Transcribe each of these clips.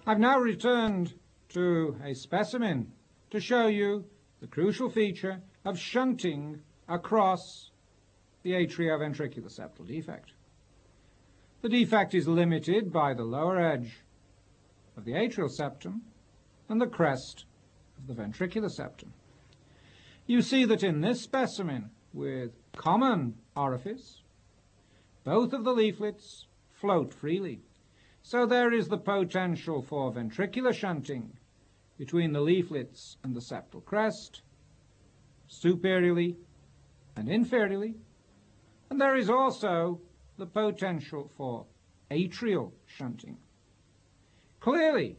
I've now returned to a specimen to show you the crucial feature of shunting across the atrioventricular septal defect. The defect is limited by the lower edge of the atrial septum and the crest of the ventricular septum. You see that in this specimen with common orifice, both of the leaflets float freely. So there is the potential for ventricular shunting between the leaflets and the septal crest, superiorly and inferiorly, and there is also the potential for atrial shunting. Clearly,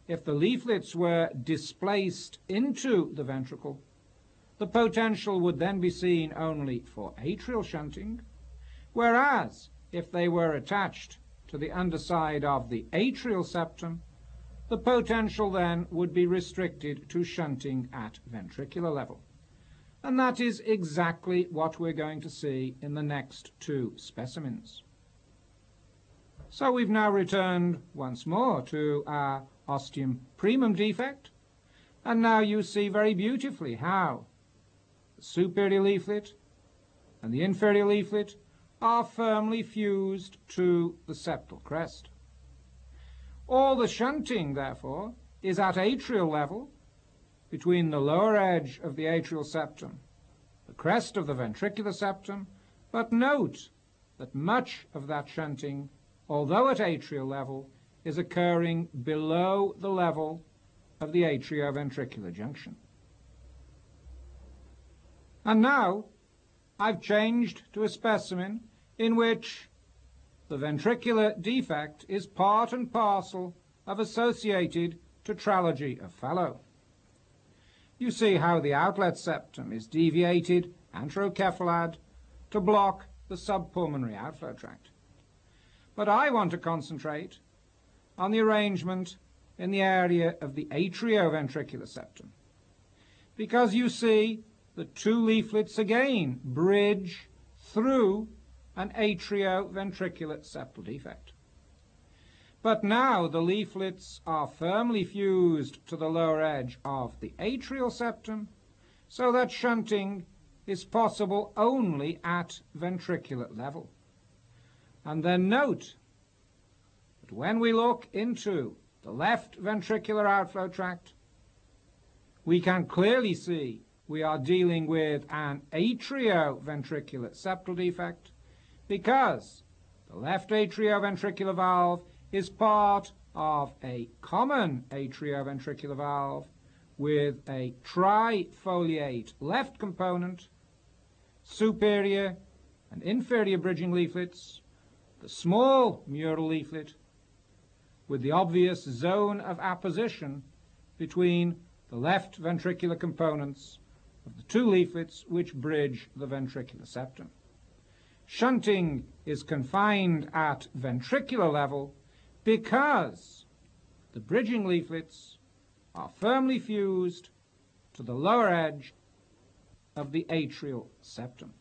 if the leaflets were displaced into the ventricle, the potential would then be seen only for atrial shunting, whereas if they were attached to the underside of the atrial septum, the potential then would be restricted to shunting at ventricular level. And that is exactly what we're going to see in the next two specimens. So we've now returned once more to our ostium primum defect, and now you see very beautifully how the superior leaflet and the inferior leaflet are firmly fused to the septal crest. All the shunting, therefore, is at atrial level between the lower edge of the atrial septum, the crest of the ventricular septum, but note that much of that shunting, although at atrial level, is occurring below the level of the atrioventricular junction. And now I've changed to a specimen in which the ventricular defect is part and parcel of associated tetralogy of Fallot. You see how the outlet septum is deviated anterocephalad to block the subpulmonary outflow tract. But I want to concentrate on the arrangement in the area of the atrioventricular septum, because you see the two leaflets again bridge through an atrioventricular septal defect. But now the leaflets are firmly fused to the lower edge of the atrial septum, so that shunting is possible only at ventricular level. And then note that when we look into the left ventricular outflow tract, we can clearly see we are dealing with an atrioventricular septal defect, because the left atrioventricular valve is part of a common atrioventricular valve with a trifoliate left component, superior and inferior bridging leaflets, the small mural leaflet with the obvious zone of apposition between the left ventricular components of the two leaflets which bridge the ventricular septum. Shunting is confined at ventricular level because the bridging leaflets are firmly fused to the lower edge of the atrial septum.